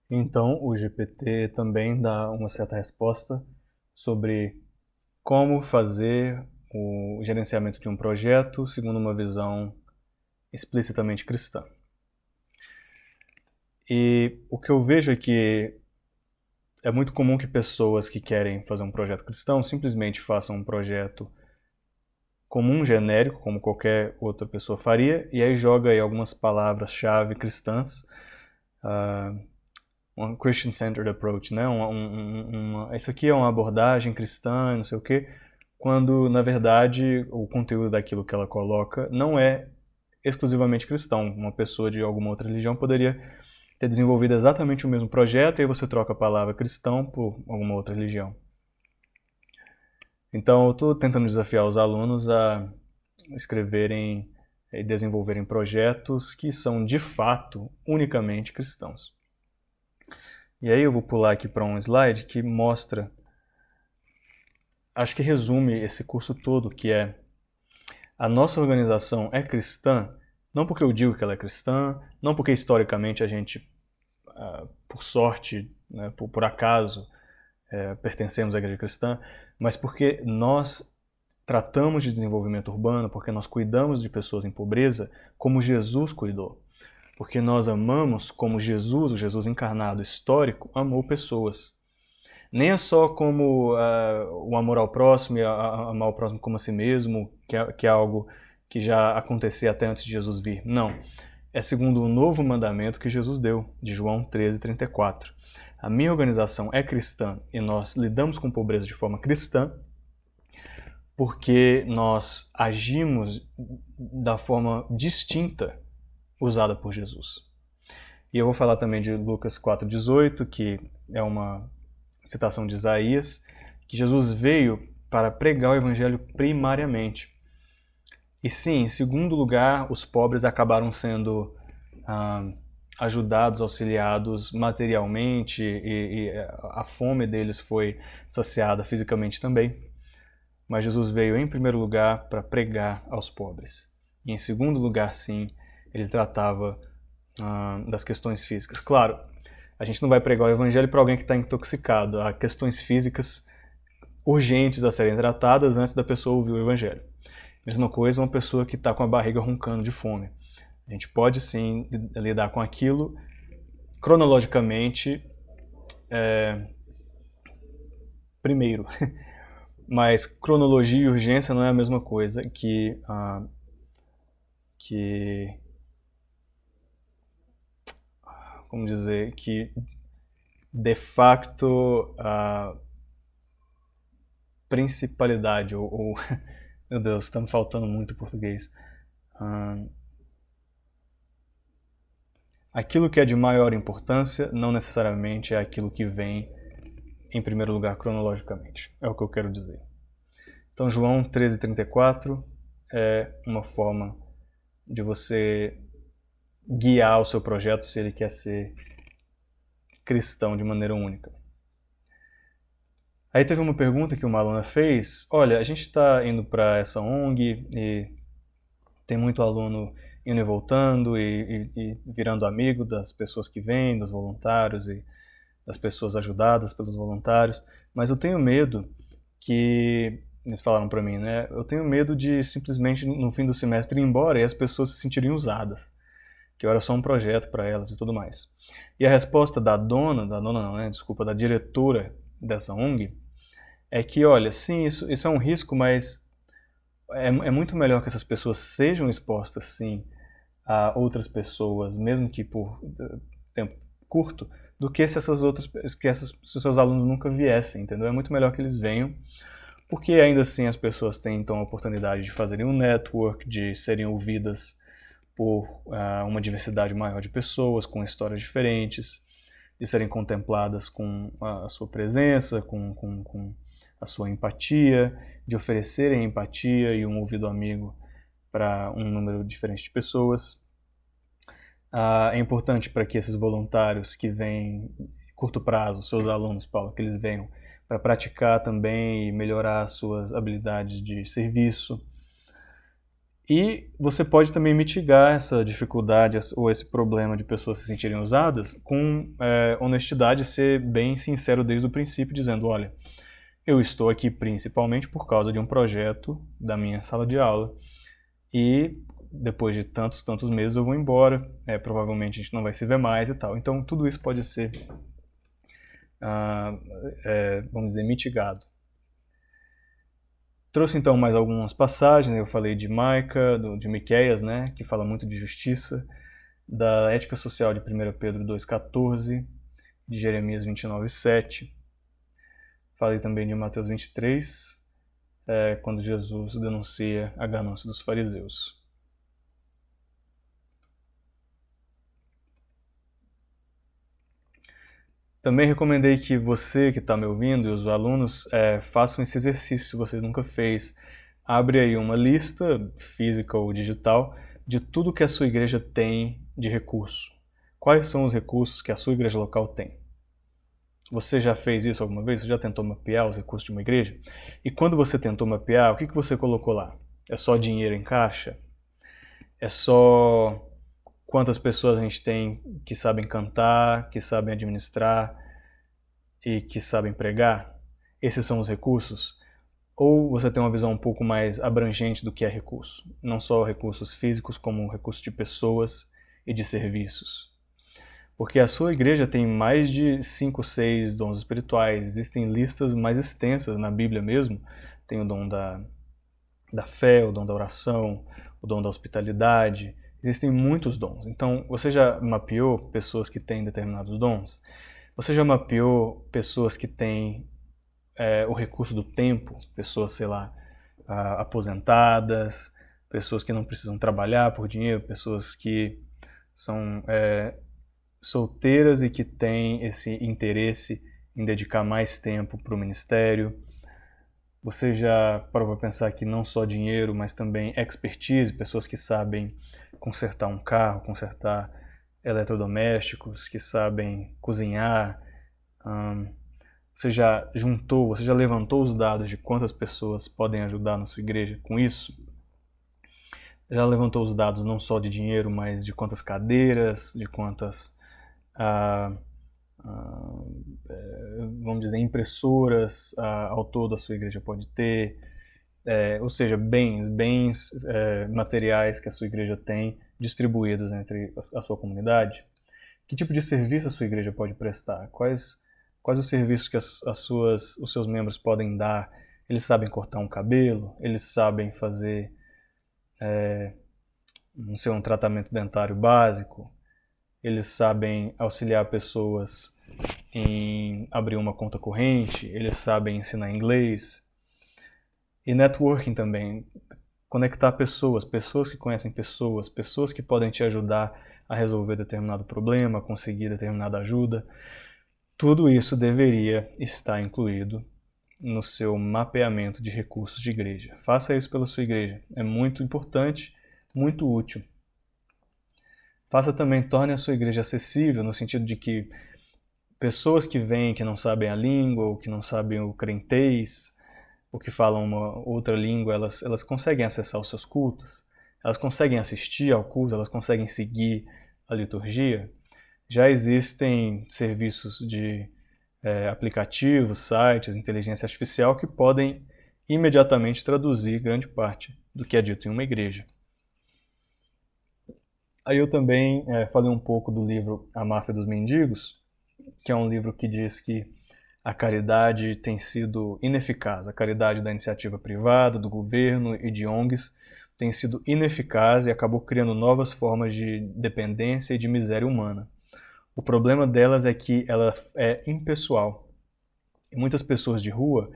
Então, o GPT também dá uma certa resposta sobre como fazer o gerenciamento de um projeto segundo uma visão explicitamente cristã. E o que eu vejo é que é muito comum que pessoas que querem fazer um projeto cristão simplesmente façam um projeto comum, genérico, como qualquer outra pessoa faria, e aí joga aí algumas palavras-chave cristãs, um Christian-centered approach, né? Isso aqui é uma abordagem cristã, não sei o quê, quando na verdade o conteúdo daquilo que ela coloca não é exclusivamente cristão. Uma pessoa de alguma outra religião poderia ter desenvolvido exatamente o mesmo projeto e aí você troca a palavra cristão por alguma outra religião. Então eu estou tentando desafiar os alunos a escreverem e desenvolverem projetos que são de fato unicamente cristãos. E aí eu vou pular aqui para um slide que mostra, acho que resume esse curso todo, que é: a nossa organização é cristã, não porque eu digo que ela é cristã, não porque historicamente a gente, por sorte, né, por acaso, pertencemos à igreja cristã, mas porque nós tratamos de desenvolvimento urbano, porque nós cuidamos de pessoas em pobreza como Jesus cuidou. Porque nós amamos como Jesus, o Jesus encarnado histórico, amou pessoas. Nem é só como o amor ao próximo e amar o próximo como a si mesmo, que é algo que já acontecia até antes de Jesus vir. Não. É segundo o novo mandamento que Jesus deu, de João 13:34. A minha organização é cristã e nós lidamos com pobreza de forma cristã porque nós agimos da forma distinta usada por Jesus. E eu vou falar também de Lucas 4:18, que é uma citação de Isaías, que Jesus veio para pregar o evangelho primariamente. E sim, em segundo lugar, os pobres acabaram sendo ajudados, auxiliados materialmente, e a fome deles foi saciada fisicamente também. Mas Jesus veio em primeiro lugar para pregar aos pobres. E em segundo lugar, sim, ele tratava das questões físicas. Claro, a gente não vai pregar o evangelho para alguém que está intoxicado. Há questões físicas urgentes a serem tratadas antes da pessoa ouvir o evangelho. Mesma coisa uma pessoa que está com a barriga roncando de fome. A gente pode sim lidar com aquilo cronologicamente primeiro. Mas cronologia e urgência não é a mesma coisa que como dizer, que de facto a principalidade, ou meu Deus, está me faltando muito português. Aquilo que é de maior importância não necessariamente é aquilo que vem em primeiro lugar cronologicamente. É o que eu quero dizer. Então, João 13:34 é uma forma de você guiar o seu projeto se ele quer ser cristão de maneira única. Aí teve uma pergunta que uma aluna fez: olha, a gente está indo para essa ONG e tem muito aluno indo e voltando e virando amigo das pessoas que vêm, dos voluntários e das pessoas ajudadas pelos voluntários, mas eu tenho medo que, eles falaram para mim, né? Eu tenho medo de simplesmente no fim do semestre ir embora e as pessoas se sentirem usadas, que eu era só um projeto para elas e tudo mais. E a resposta da dona não, né? Desculpa, da diretora dessa ONG é que, olha, sim, isso é um risco, mas é muito melhor que essas pessoas sejam expostas, sim, a outras pessoas, mesmo que por tempo curto, do que se se os seus alunos nunca viessem, entendeu? É muito melhor que eles venham, porque ainda assim as pessoas têm então a oportunidade de fazerem um network, de serem ouvidas por uma diversidade maior de pessoas com histórias diferentes, de serem contempladas com a sua presença, com a sua empatia, de oferecerem empatia e um ouvido amigo para um número diferente de pessoas. É importante para que esses voluntários que vêm curto prazo, seus alunos, Paulo, que eles venham para praticar também e melhorar suas habilidades de serviço. E você pode também mitigar essa dificuldade ou esse problema de pessoas se sentirem usadas com honestidade, ser bem sincero desde o princípio, dizendo, olha, eu estou aqui principalmente por causa de um projeto da minha sala de aula e depois de tantos meses eu vou embora, provavelmente a gente não vai se ver mais e tal. Então tudo isso pode ser, vamos dizer, mitigado. Trouxe então mais algumas passagens, eu falei de Maica, de Miqueias, né, que fala muito de justiça, da ética social de 1 Pedro 2,14, de Jeremias 29,7. Falei também de Mateus 23, quando Jesus denuncia a ganância dos fariseus. Também recomendei que você que está me ouvindo e os alunos façam esse exercício, se você nunca fez. Abre aí uma lista, física ou digital, de tudo que a sua igreja tem de recurso. Quais são os recursos que a sua igreja local tem? Você já fez isso alguma vez? Você já tentou mapear os recursos de uma igreja? E quando você tentou mapear, o que você colocou lá? É só dinheiro em caixa? É só quantas pessoas a gente tem que sabem cantar, que sabem administrar e que sabem pregar? Esses são os recursos? Ou você tem uma visão um pouco mais abrangente do que é recurso? Não só recursos físicos, como recursos de pessoas e de serviços. Porque a sua igreja tem mais de 5, 6 dons espirituais. Existem listas mais extensas na Bíblia mesmo. Tem o dom da fé, o dom da oração, o dom da hospitalidade. Existem muitos dons. Então, você já mapeou pessoas que têm determinados dons? Você já mapeou pessoas que têm o recurso do tempo? Pessoas, sei lá, aposentadas, pessoas que não precisam trabalhar por dinheiro, pessoas que são solteiras e que têm esse interesse em dedicar mais tempo para o ministério. Você já parou para pensar que não só dinheiro, mas também expertise, pessoas que sabem consertar um carro, consertar eletrodomésticos, que sabem cozinhar. Você já juntou, você já levantou os dados de quantas pessoas podem ajudar na sua igreja com isso? Já levantou os dados não só de dinheiro, mas de quantas cadeiras, de quantas vamos dizer, impressoras ao todo a sua igreja pode ter, ou seja, bens materiais que a sua igreja tem distribuídos entre a sua comunidade. Que tipo de serviço a sua igreja pode prestar? Quais os serviços que os seus membros podem dar? Eles sabem cortar um cabelo? Eles sabem fazer um tratamento dentário básico? Eles sabem auxiliar pessoas em abrir uma conta corrente? Eles sabem ensinar inglês? E networking também, conectar pessoas que conhecem pessoas que podem te ajudar a resolver determinado problema, a conseguir determinada ajuda. Tudo isso deveria estar incluído no seu mapeamento de recursos de igreja. Faça isso pela sua igreja. É muito importante, muito útil. Faça também, torne a sua igreja acessível, no sentido de que pessoas que vêm que não sabem a língua, ou que não sabem o crentez, ou que falam uma outra língua, elas conseguem acessar os seus cultos, elas conseguem assistir ao culto, elas conseguem seguir a liturgia. Já existem serviços de aplicativos, sites, inteligência artificial que podem imediatamente traduzir grande parte do que é dito em uma igreja. Aí eu também falei um pouco do livro A Máfia dos Mendigos, que é um livro que diz que a caridade tem sido ineficaz. A caridade da iniciativa privada, do governo e de ONGs tem sido ineficaz e acabou criando novas formas de dependência e de miséria humana. O problema delas é que ela é impessoal. E muitas pessoas de rua,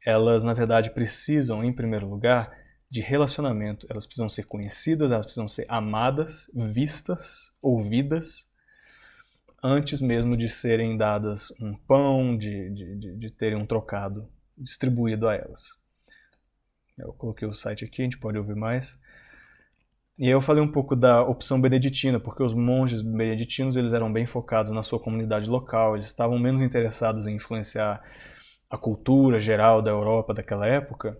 elas na verdade precisam, em primeiro lugar, de relacionamento. Elas precisam ser conhecidas, elas precisam ser amadas, vistas, ouvidas, antes mesmo de serem dadas um pão, de terem um trocado distribuído a elas. Eu coloquei o site aqui, a gente pode ouvir mais. E aí eu falei um pouco da opção beneditina, porque os monges beneditinos eles eram bem focados na sua comunidade local, eles estavam menos interessados em influenciar a cultura geral da Europa daquela época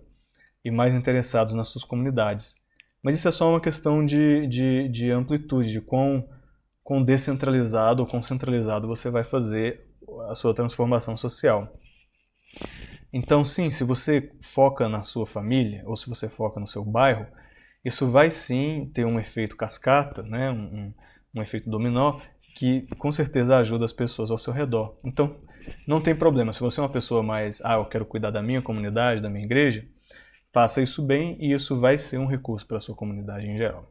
e mais interessados nas suas comunidades. Mas isso é só uma questão de amplitude, de quão descentralizado ou quão centralizado você vai fazer a sua transformação social. Então, sim, se você foca na sua família ou se você foca no seu bairro, isso vai sim ter um efeito cascata, né? Um efeito dominó, que com certeza ajuda as pessoas ao seu redor. Então, não tem problema. Se você é uma pessoa mais, eu quero cuidar da minha comunidade, da minha igreja, faça isso bem e isso vai ser um recurso para a sua comunidade em geral.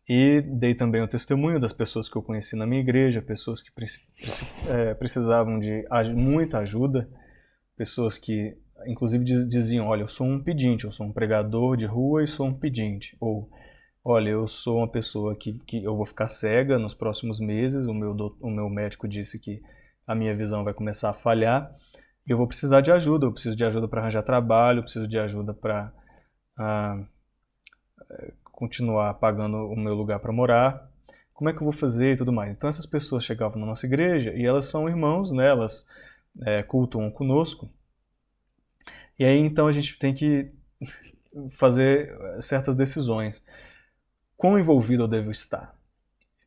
E dei também o testemunho das pessoas que eu conheci na minha igreja, pessoas que precisavam de muita ajuda, pessoas que inclusive diziam, olha, eu sou um pedinte, eu sou um pregador de rua e sou um pedinte. Ou, olha, eu sou uma pessoa que eu vou ficar cega nos próximos meses, o meu médico disse que a minha visão vai começar a falhar, e eu vou precisar de ajuda, eu preciso de ajuda para arranjar trabalho, eu preciso de ajuda para continuar pagando o meu lugar para morar, como é que eu vou fazer e tudo mais. Então essas pessoas chegavam na nossa igreja e elas são irmãos, né? Elas cultuam conosco. E aí então a gente tem que fazer certas decisões. Quão envolvido eu devo estar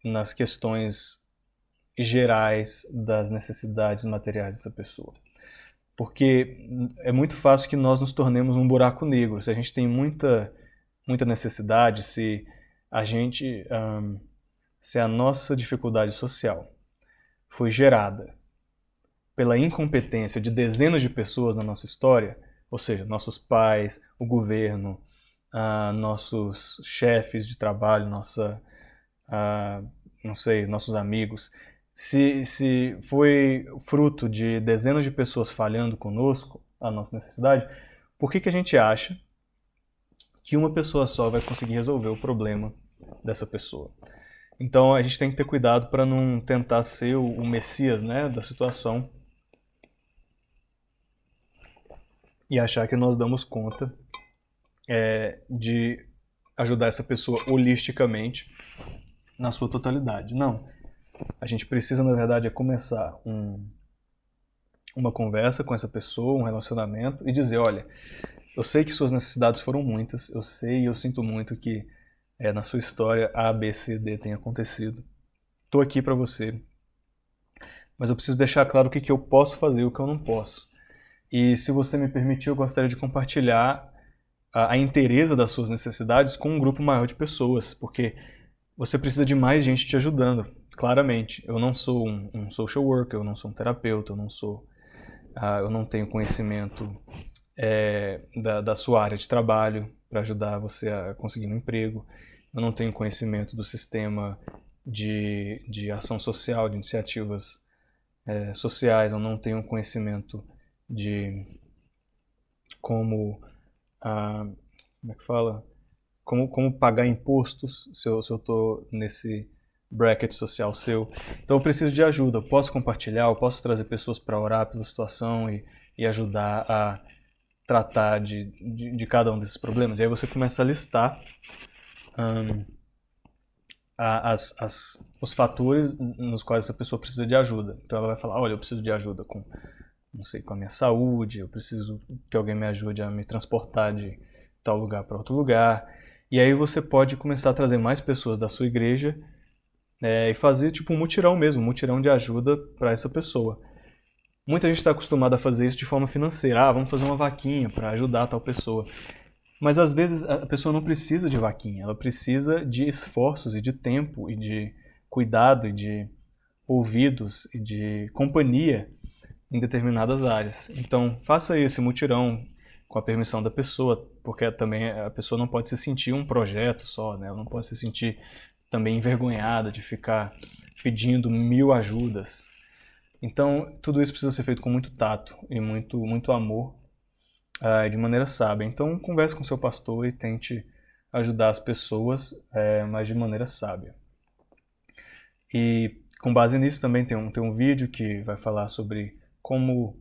nas questões gerais das necessidades materiais dessa pessoa? Porque é muito fácil que nós nos tornemos um buraco negro. Se a gente tem muita necessidade, se a nossa dificuldade social foi gerada pela incompetência de dezenas de pessoas na nossa história, ou seja, nossos pais, o governo, nossos chefes de trabalho, não sei, nossos amigos, se foi fruto de dezenas de pessoas falhando conosco, a nossa necessidade, por que a gente acha que uma pessoa só vai conseguir resolver o problema dessa pessoa? Então a gente tem que ter cuidado para não tentar ser o Messias, né, da situação e achar que nós damos conta de ajudar essa pessoa holisticamente na sua totalidade. Não. A gente precisa, na verdade, começar uma conversa com essa pessoa, um relacionamento e dizer, olha, eu sei que suas necessidades foram muitas, eu sei e eu sinto muito que na sua história A, B, C, D tenha acontecido. Estou aqui para você, mas eu preciso deixar claro o que eu posso fazer e o que eu não posso. E se você me permitir, eu gostaria de compartilhar a inteireza das suas necessidades com um grupo maior de pessoas, porque você precisa de mais gente te ajudando, claramente. Eu não sou um social worker, eu não sou um terapeuta, eu não tenho conhecimento da sua área de trabalho para ajudar você a conseguir um emprego. Eu não tenho conhecimento do sistema de ação social, de iniciativas sociais. Eu não tenho conhecimento de como como é que fala? Como pagar impostos se eu estou nesse bracket social seu. Então eu preciso de ajuda. Eu posso compartilhar, eu posso trazer pessoas para orar pela situação e ajudar a tratar de cada um desses problemas. E aí você começa a listar os fatores nos quais essa pessoa precisa de ajuda. Então ela vai falar, olha, eu preciso de ajuda com, não sei, com a minha saúde, eu preciso que alguém me ajude a me transportar de tal lugar para outro lugar. E aí você pode começar a trazer mais pessoas da sua igreja e fazer tipo um mutirão mesmo, um mutirão de ajuda para essa pessoa. Muita gente está acostumada a fazer isso de forma financeira. Vamos fazer uma vaquinha para ajudar tal pessoa. Mas às vezes a pessoa não precisa de vaquinha, ela precisa de esforços e de tempo e de cuidado e de ouvidos e de companhia em determinadas áreas. Então faça esse mutirão com a permissão da pessoa, porque também a pessoa não pode se sentir um projeto só, né? Ela não pode se sentir também envergonhada de ficar pedindo 1000 ajudas. Então tudo isso precisa ser feito com muito tato e muito amor, de maneira sábia. Então converse com seu pastor e tente ajudar as pessoas, mas de maneira sábia. E com base nisso também tem um vídeo que vai falar sobre como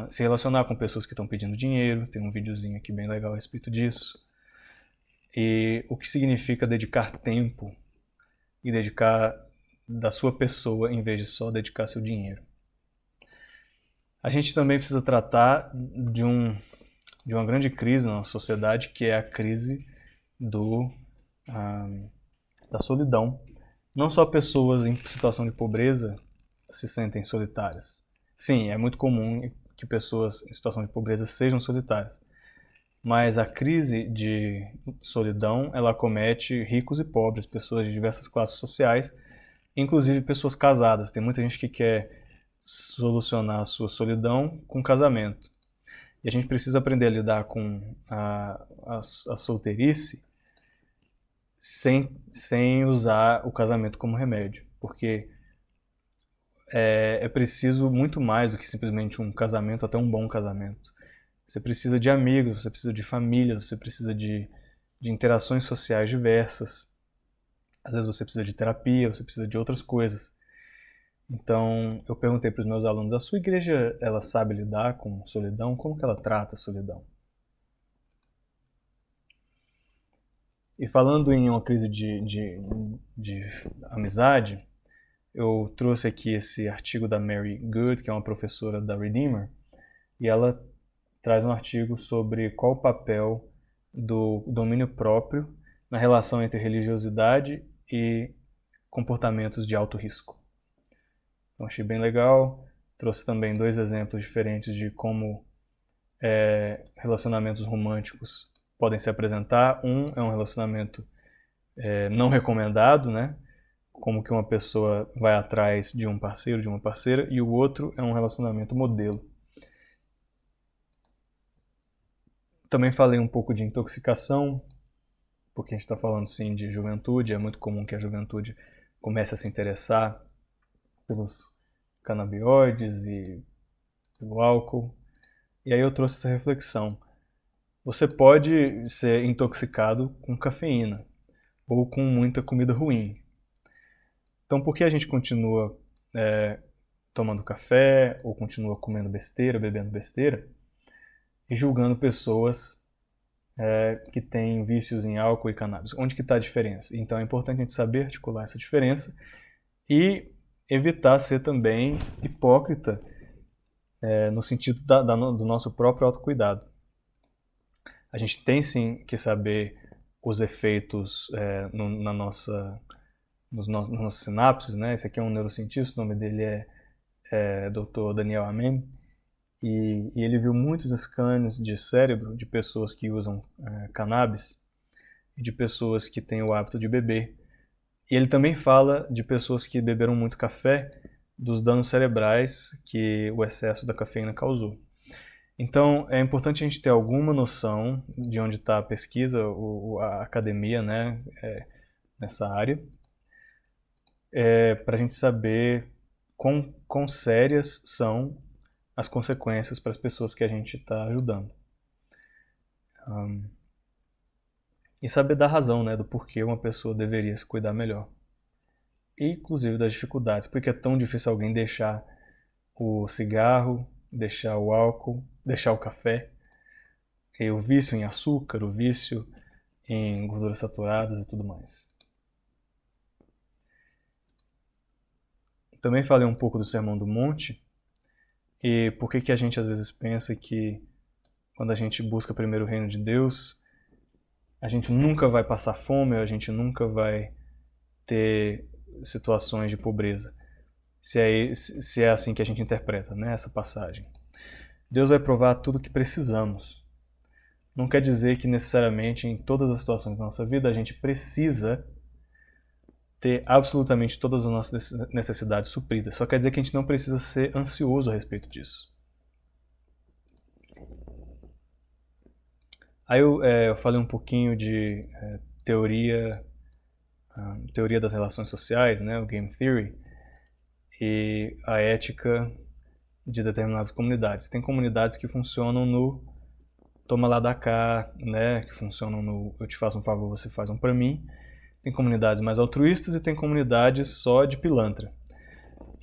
se relacionar com pessoas que estão pedindo dinheiro. Tem um videozinho aqui bem legal a respeito disso. E o que significa dedicar tempo e dedicar da sua pessoa em vez de só dedicar seu dinheiro. A gente também precisa tratar de de uma grande crise na nossa sociedade, que é a crise do, da solidão. Não só pessoas em situação de pobreza se sentem solitárias. Sim, é muito comum que pessoas em situação de pobreza sejam solitárias. Mas a crise de solidão, ela acomete ricos e pobres, pessoas de diversas classes sociais, inclusive pessoas casadas. Tem muita gente que quer solucionar a sua solidão com casamento. E a gente precisa aprender a lidar com a solteirice sem usar o casamento como remédio. Porque é preciso muito mais do que simplesmente um casamento, até um bom casamento. Você precisa de amigos, você precisa de família, você precisa de interações sociais diversas. Às vezes você precisa de terapia, você precisa de outras coisas. Então, eu perguntei para os meus alunos, a sua igreja, ela sabe lidar com solidão? Como que ela trata a solidão? E falando em uma crise de amizade, eu trouxe aqui esse artigo da Mary Good, que é uma professora da Redeemer, e ela traz um artigo sobre qual o papel do domínio próprio na relação entre religiosidade e comportamentos de alto risco. Então achei bem legal. Trouxe também 2 exemplos diferentes de como relacionamentos românticos podem se apresentar. Um é um relacionamento não recomendado, né? Como que uma pessoa vai atrás de um parceiro, de uma parceira, e o outro é um relacionamento modelo. Também falei um pouco de intoxicação, porque a gente está falando sim de juventude, é muito comum que a juventude comece a se interessar pelos canabinoides e pelo álcool. E aí eu trouxe essa reflexão. Você pode ser intoxicado com cafeína ou com muita comida ruim. Então por que a gente continua tomando café ou continua comendo besteira, bebendo besteira e julgando pessoas que têm vícios em álcool e cannabis? Onde que está a diferença? Então é importante a gente saber articular essa diferença e evitar ser também hipócrita no sentido do nosso próprio autocuidado. A gente tem sim que saber os efeitos nas nossas sinapses, né? Esse aqui é um neurocientista, o nome dele é Dr. Daniel Amen, e ele viu muitos scans de cérebro de pessoas que usam cannabis e de pessoas que têm o hábito de beber. E ele também fala de pessoas que beberam muito café, dos danos cerebrais que o excesso da cafeína causou. Então, é importante a gente ter alguma noção de onde está a pesquisa, a academia, né, nessa área, para a gente saber quão sérias são as consequências para as pessoas que a gente está ajudando. E saber dar razão, né, do porquê uma pessoa deveria se cuidar melhor. E, inclusive, das dificuldades. Porque é tão difícil alguém deixar o cigarro, deixar o álcool, deixar o café. E o vício em açúcar, o vício em gorduras saturadas e tudo mais. Também falei um pouco do Sermão do Monte e por que a gente às vezes pensa que quando a gente busca primeiro o reino de Deus, a gente nunca vai passar fome, a gente nunca vai ter situações de pobreza. Se é assim que a gente interpreta, né, essa passagem. Deus vai provar tudo o que precisamos. Não quer dizer que necessariamente em todas as situações da nossa vida a gente precisa ter absolutamente todas as nossas necessidades supridas. Só quer dizer que a gente não precisa ser ansioso a respeito disso. Aí eu falei um pouquinho de teoria das relações sociais, né, o Game Theory, e a ética de determinadas comunidades. Tem comunidades que funcionam no toma lá da cá, né, que funcionam no eu te faço um favor, você faz um para mim. Tem comunidades mais altruístas e tem comunidades só de pilantra.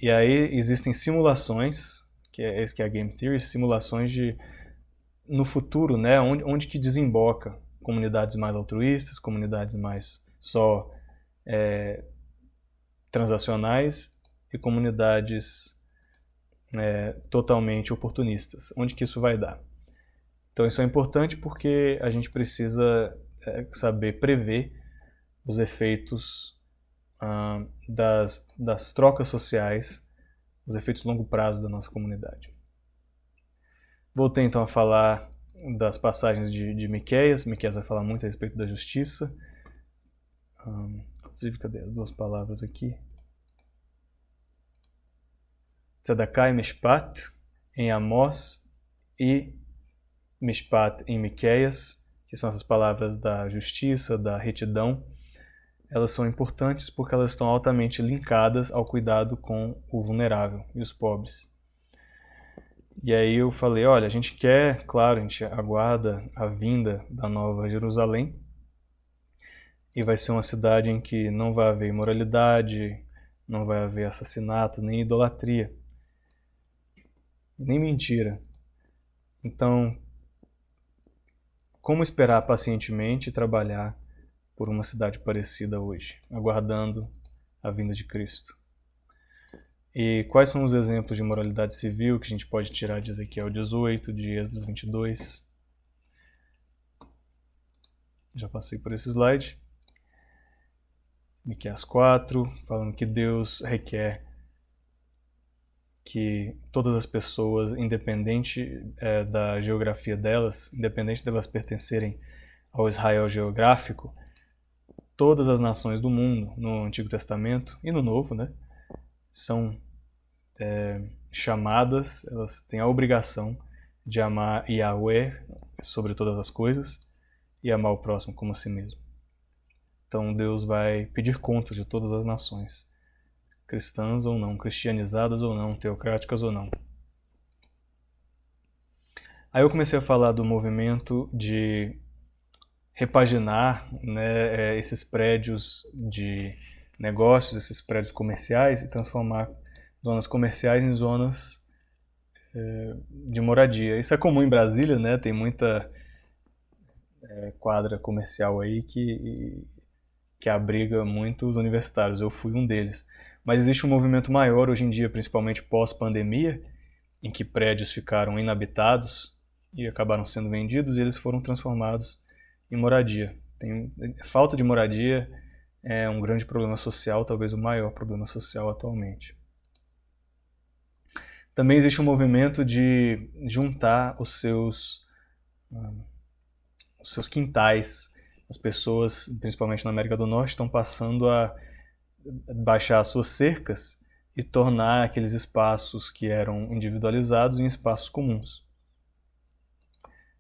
E aí existem simulações, que é esse que é a Game Theory, simulações de no futuro, né, onde que desemboca comunidades mais altruístas, comunidades mais só transacionais e comunidades totalmente oportunistas. Onde que isso vai dar? Então isso é importante porque a gente precisa saber prever os efeitos das trocas sociais, os efeitos de longo prazo da nossa comunidade. Voltei então a falar das passagens de Miqueias. Miqueias vai falar muito a respeito da justiça. Inclusive, cadê as duas palavras aqui? Tzedakah e Mishpat em Amós e Mishpat em Miqueias, que são essas palavras da justiça, da retidão. Elas são importantes porque elas estão altamente linkadas ao cuidado com o vulnerável e os pobres. E aí eu falei, olha, a gente quer, claro, a gente aguarda a vinda da Nova Jerusalém, e vai ser uma cidade em que não vai haver imoralidade, não vai haver assassinato, nem idolatria, nem mentira. Então, como esperar pacientemente trabalhar por uma cidade parecida hoje, aguardando a vinda de Cristo? E quais são os exemplos de moralidade civil que a gente pode tirar de Ezequiel 18, de Esdras 22? Já passei por esse slide. Miqueias 4, falando que Deus requer que todas as pessoas, independente da geografia delas, independente delas pertencerem ao Israel geográfico, todas as nações do mundo, no Antigo Testamento e no Novo, né, são chamadas, elas têm a obrigação de amar Yahweh sobre todas as coisas e amar o próximo como a si mesmo. Então Deus vai pedir contas de todas as nações, cristãs ou não, cristianizadas ou não, teocráticas ou não. Aí eu comecei a falar do movimento de repaginar, né, esses prédios de negócios, esses prédios comerciais, e transformar zonas comerciais em zonas de moradia. Isso é comum em Brasília, né? Tem muita quadra comercial aí que abriga muitos universitários. Eu fui um deles. Mas existe um movimento maior hoje em dia, principalmente pós-pandemia, em que prédios ficaram inabitados e acabaram sendo vendidos e eles foram transformados em moradia. Falta de moradia é um grande problema social, talvez o maior problema social atualmente. Também existe um movimento de juntar os seus quintais. As pessoas, principalmente na América do Norte, estão passando a baixar as suas cercas e tornar aqueles espaços que eram individualizados em espaços comuns.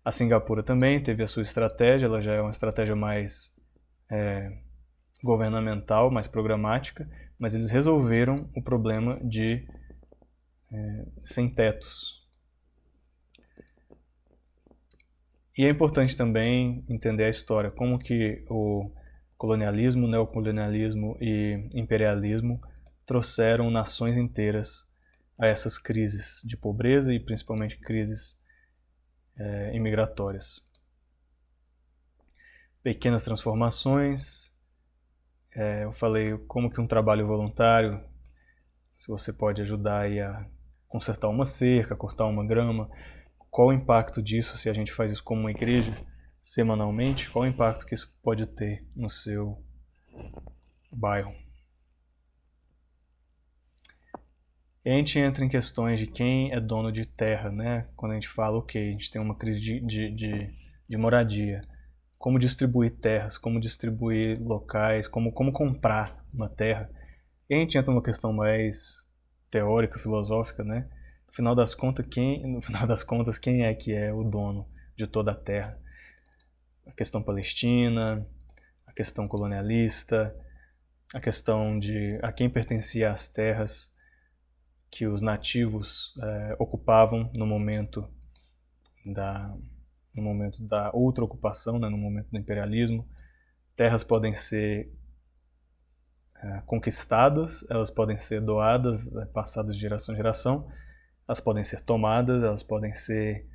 A Singapura também teve a sua estratégia, ela já é uma estratégia mais governamental, mais programática, mas eles resolveram o problema de sem tetos. E é importante também entender a história, como que o colonialismo, neocolonialismo e imperialismo trouxeram nações inteiras a essas crises de pobreza e principalmente crises imigratórias. Pequenas transformações. Eu falei como que um trabalho voluntário, se você pode ajudar aí a consertar uma cerca, cortar uma grama, qual o impacto disso se a gente faz isso como uma igreja semanalmente, qual o impacto que isso pode ter no seu bairro. E a gente entra em questões de quem é dono de terra, né? Quando a gente fala, ok, a gente tem uma crise de moradia, como distribuir terras, como distribuir locais, como comprar uma terra. E a gente entra numa questão mais teórica, filosófica, né? No final das contas, quem é que é o dono de toda a terra? A questão palestina, a questão colonialista, a questão de a quem pertencia as terras que os nativos ocupavam no momento da outra ocupação, né, no momento do imperialismo. Terras podem ser conquistadas, elas podem ser doadas, passadas de geração em geração, elas podem ser tomadas, elas podem ser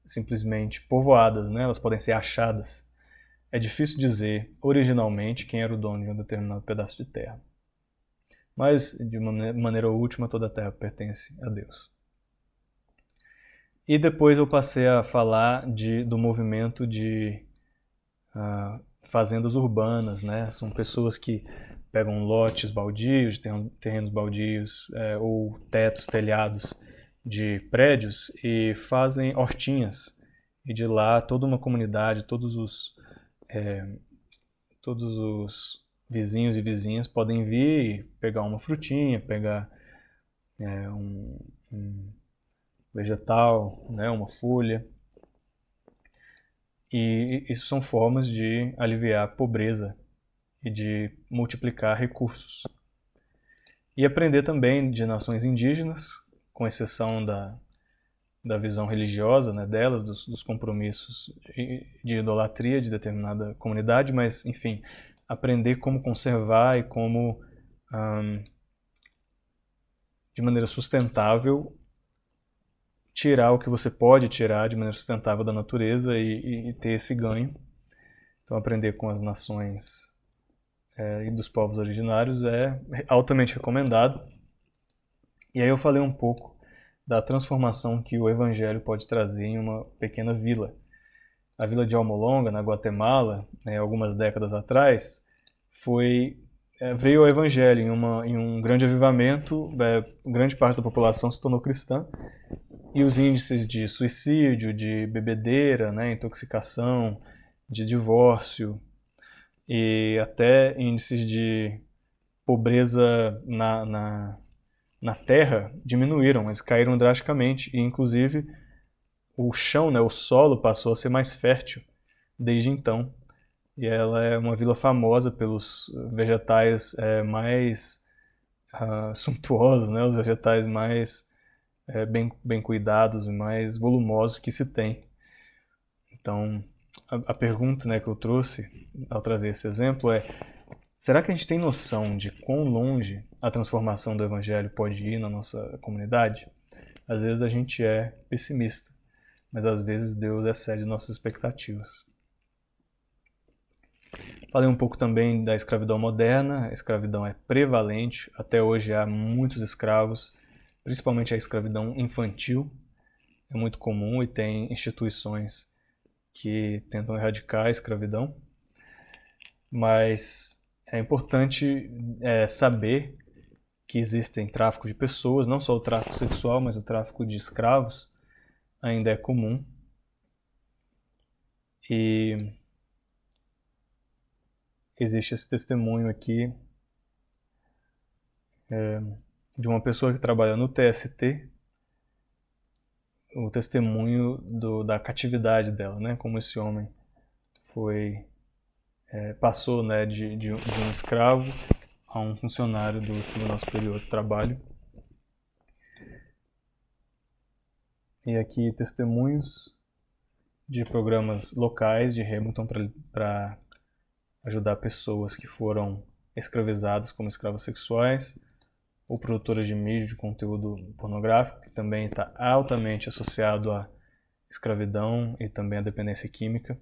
simplesmente povoadas, né? Elas podem ser achadas. É difícil dizer originalmente quem era o dono de um determinado pedaço de terra. Mas, de maneira última, toda a terra pertence a Deus. E depois eu passei a falar do movimento de fazendas urbanas, né? São pessoas que pegam lotes baldios, terrenos baldios, ou tetos, telhados de prédios e fazem hortinhas. E de lá toda uma comunidade, todos os vizinhos e vizinhas podem vir e pegar uma frutinha, pegar um vegetal, né, uma folha. E isso são formas de aliviar a pobreza e de multiplicar recursos. E aprender também de nações indígenas, com exceção da visão religiosa, né, delas, dos compromissos de idolatria de determinada comunidade, mas, enfim, aprender como conservar e como, de maneira sustentável, tirar o que você pode tirar de maneira sustentável da natureza e ter esse ganho. Então, aprender com as nações e dos povos originários é altamente recomendado. E aí eu falei um pouco da transformação que o Evangelho pode trazer em uma pequena vila. A vila de Almolonga, na Guatemala, algumas décadas atrás, veio o Evangelho em um grande avivamento, grande parte da população se tornou cristã, e os índices de suicídio, de bebedeira, né, intoxicação, de divórcio e até índices de pobreza na terra diminuíram, eles caíram drasticamente e inclusive o chão, né, o solo passou a ser mais fértil desde então. E ela é uma vila famosa pelos vegetais mais suntuosos, né, os vegetais mais bem cuidados e mais volumosos que se tem. Então, a pergunta, né, que eu trouxe ao trazer esse exemplo é: será que a gente tem noção de quão longe a transformação do Evangelho pode ir na nossa comunidade? Às vezes a gente é pessimista, mas às vezes Deus excede nossas expectativas. Falei um pouco também da escravidão moderna. A escravidão é prevalente, até hoje há muitos escravos, principalmente a escravidão infantil. É muito comum e tem instituições que tentam erradicar a escravidão. Mas é importante saber que existem tráfico de pessoas, não só o tráfico sexual, mas o tráfico de escravos ainda é comum. E existe esse testemunho aqui de uma pessoa que trabalha no TST, o testemunho da catividade dela, né? Como esse homem passou, né, de um escravo a um funcionário do Tribunal Superior do Trabalho. E aqui testemunhos de programas locais de Hamilton para ajudar pessoas que foram escravizadas como escravas sexuais ou produtoras de mídia de conteúdo pornográfico, que também está altamente associado à escravidão e também à dependência química.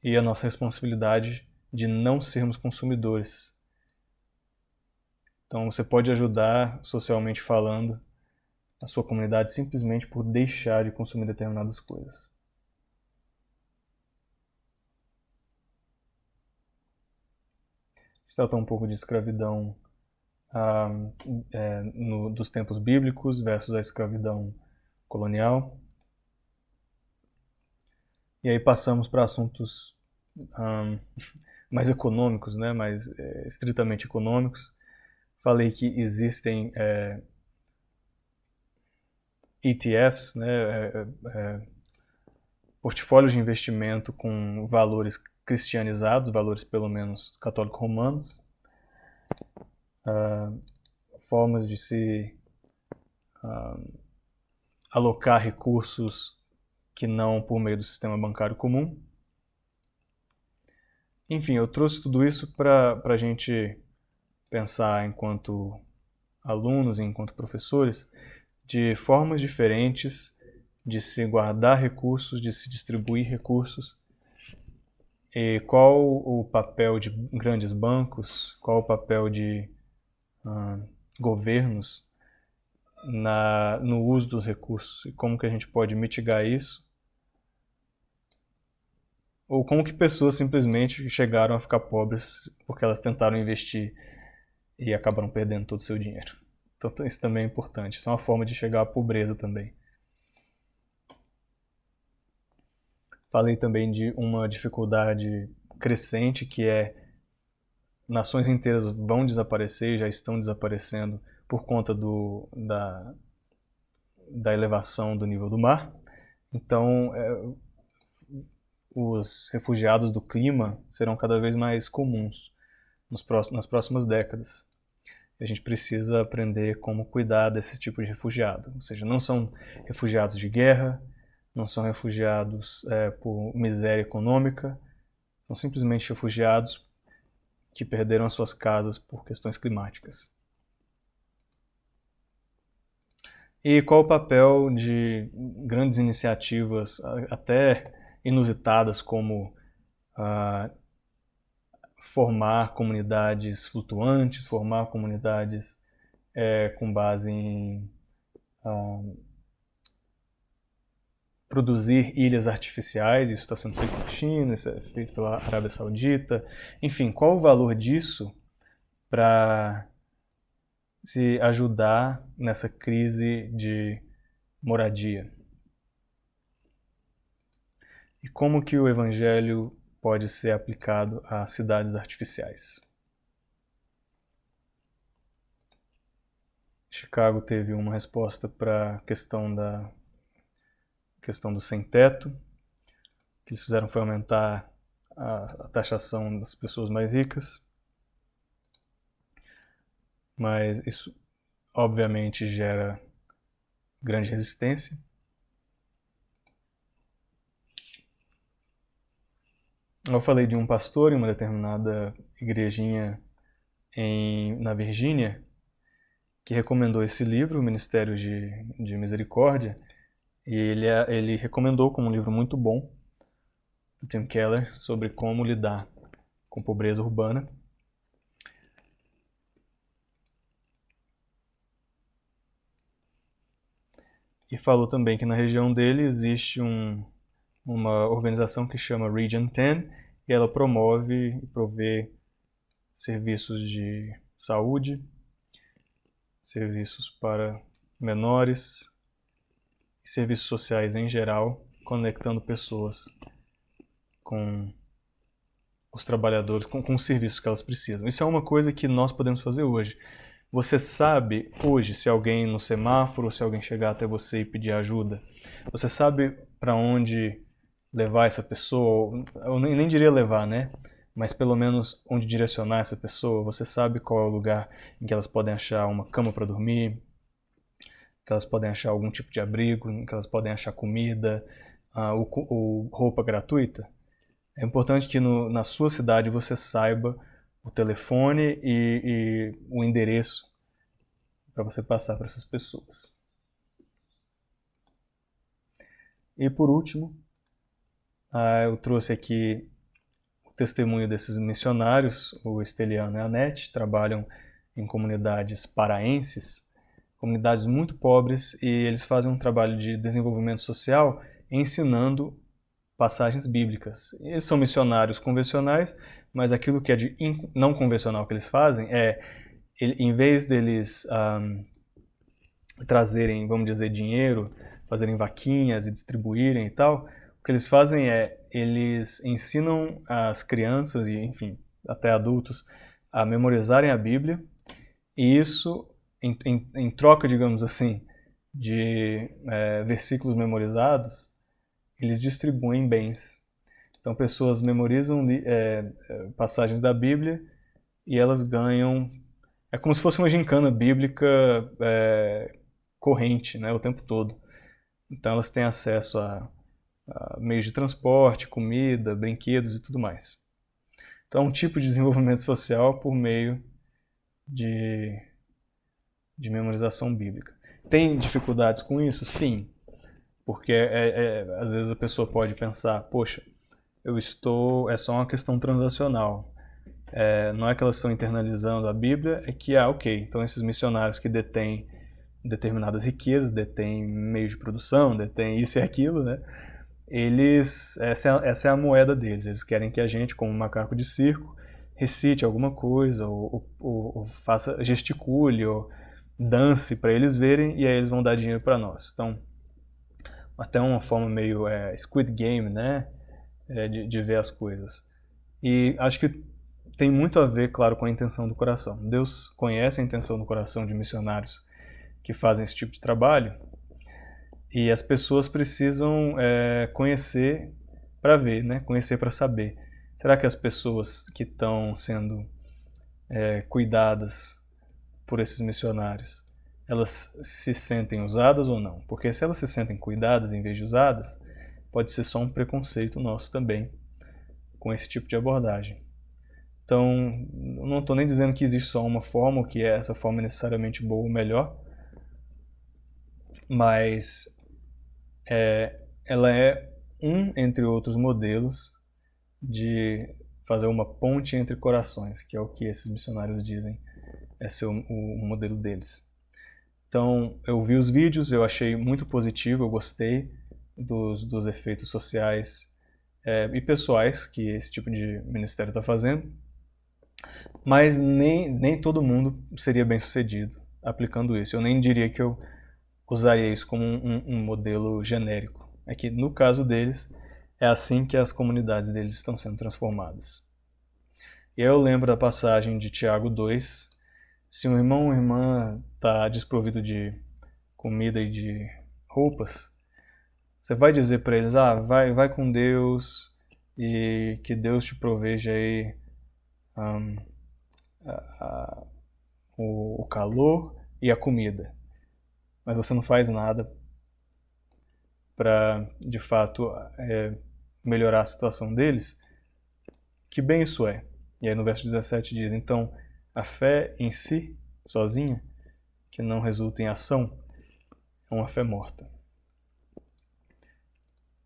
E a nossa responsabilidade de não sermos consumidores. Então você pode ajudar, socialmente falando, a sua comunidade simplesmente por deixar de consumir determinadas coisas. A gente tratou um pouco de escravidão dos tempos bíblicos versus a escravidão colonial. E aí passamos para assuntos mais econômicos, né, mais estritamente econômicos. Falei que existem ETFs, né, portfólios de investimento com valores cristianizados, valores pelo menos católico-romanos, formas de se alocar recursos que não por meio do sistema bancário comum. Enfim, eu trouxe tudo isso para a gente pensar enquanto alunos e enquanto professores de formas diferentes de se guardar recursos, de se distribuir recursos, e qual o papel de grandes bancos, qual o papel de governos no uso dos recursos e como que a gente pode mitigar isso, ou como que pessoas simplesmente chegaram a ficar pobres porque elas tentaram investir e acabaram perdendo todo o seu dinheiro. Então isso também é importante, isso é uma forma de chegar à pobreza também. Falei também de uma dificuldade crescente que é nações inteiras vão desaparecer, já estão desaparecendo por conta da elevação do nível do mar. Então, os refugiados do clima serão cada vez mais comuns nas próximas décadas. A gente precisa aprender como cuidar desse tipo de refugiado. Ou seja, não são refugiados de guerra, não são refugiados por miséria econômica, são simplesmente refugiados que perderam as suas casas por questões climáticas. E qual o papel de grandes iniciativas, até inusitadas, como formar comunidades flutuantes, formar comunidades com base em produzir ilhas artificiais, isso está sendo feito na China, isso é feito pela Arábia Saudita. Enfim, qual o valor disso para se ajudar nessa crise de moradia? E como que o evangelho pode ser aplicado a cidades artificiais? Chicago teve uma resposta para a questão do sem-teto. O que eles fizeram foi aumentar a taxação das pessoas mais ricas. Mas isso obviamente gera grande resistência. Eu falei de um pastor em uma determinada igrejinha na Virgínia que recomendou esse livro, o Ministério de Misericórdia, e ele recomendou como um livro muito bom, do Tim Keller, sobre como lidar com pobreza urbana. E falou também que na região dele existe uma organização que chama Region 10, e ela promove e provê serviços de saúde, serviços para menores e serviços sociais em geral, conectando pessoas com os trabalhadores, com os serviços que elas precisam. Isso é uma coisa que nós podemos fazer hoje. Você sabe hoje se alguém no semáforo, se alguém chegar até você e pedir ajuda, você sabe para onde levar essa pessoa, eu nem diria levar, né? Mas pelo menos onde direcionar essa pessoa. Você sabe qual é o lugar em que elas podem achar uma cama para dormir, que elas podem achar algum tipo de abrigo, que elas podem achar comida, roupa gratuita. É importante que na sua cidade você saiba o telefone e o endereço para você passar para essas pessoas. E por último, eu trouxe aqui o testemunho desses missionários. O Esteliano e a Anete trabalham em comunidades paraenses, comunidades muito pobres, e eles fazem um trabalho de desenvolvimento social ensinando passagens bíblicas. Eles são missionários convencionais, mas aquilo que é de não convencional que eles fazem é, em vez deles trazerem, vamos dizer, dinheiro, fazerem vaquinhas e distribuírem e tal, o que eles fazem é, eles ensinam as crianças e, enfim, até adultos, a memorizarem a Bíblia, e isso, em troca, digamos assim, de versículos memorizados, eles distribuem bens. Então, pessoas memorizam passagens da Bíblia e elas ganham. É como se fosse uma gincana bíblica corrente, né, o tempo todo. Então, elas têm acesso a meios de transporte, comida, brinquedos e tudo mais. Então, é um tipo de desenvolvimento social por meio de memorização bíblica. Tem dificuldades com isso? Sim. Porque às vezes a pessoa pode pensar, poxa, é só uma questão transacional. Não é que elas estão internalizando a Bíblia, é que, ok, então esses missionários que detêm determinadas riquezas, detêm meio de produção, detêm isso e aquilo, né? Essa é a moeda deles. Eles querem que a gente, como macaco de circo, recite alguma coisa, ou faça, gesticule, ou dance para eles verem, e aí eles vão dar dinheiro para nós. Então, até uma forma meio Squid Game, né? De ver as coisas. E acho que tem muito a ver, claro, com a intenção do coração. Deus conhece a intenção do coração de missionários que fazem esse tipo de trabalho, e as pessoas precisam conhecer para ver, né? Conhecer para saber. Será que as pessoas que estão sendo cuidadas por esses missionários, elas se sentem usadas ou não? Porque se elas se sentem cuidadas em vez de usadas, pode ser só um preconceito nosso também com esse tipo de abordagem. Então, não estou nem dizendo que existe só uma forma, ou que essa forma é necessariamente boa ou melhor, mas ela é um entre outros modelos de fazer uma ponte entre corações, que é o que esses missionários dizem é ser o modelo deles. Então, eu vi os vídeos, eu achei muito positivo, eu gostei dos efeitos sociais e pessoais que esse tipo de ministério está fazendo, mas nem todo mundo seria bem sucedido aplicando isso. Eu nem diria que eu usaria isso como um modelo genérico. É que no caso deles, é assim que as comunidades deles estão sendo transformadas. E eu lembro da passagem de Tiago 2, se um irmão ou irmã está desprovido de comida e de roupas, você vai dizer para eles, vai com Deus e que Deus te proveja aí um, a, o calor e a comida. Mas você não faz nada para, de fato, melhorar a situação deles, que bem isso é. E aí no verso 17 diz, então, a fé em si, sozinha, que não resulta em ação, é uma fé morta.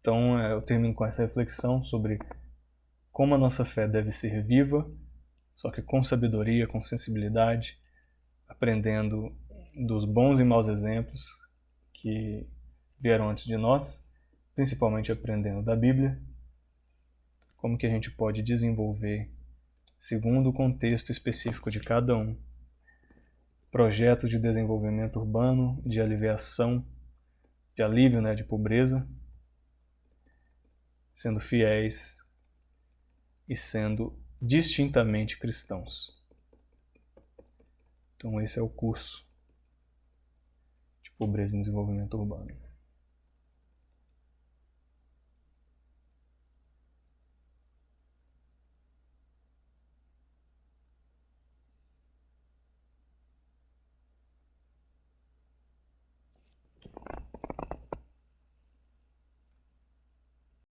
Então eu termino com essa reflexão sobre como a nossa fé deve ser viva, só que com sabedoria, com sensibilidade, aprendendo dos bons e maus exemplos que vieram antes de nós, principalmente aprendendo da Bíblia, como que a gente pode desenvolver, segundo o contexto específico de cada um, projetos de desenvolvimento urbano, de aliviação, de alívio, né, de pobreza, sendo fiéis e sendo distintamente cristãos. Então esse é o curso de pobreza e desenvolvimento urbano.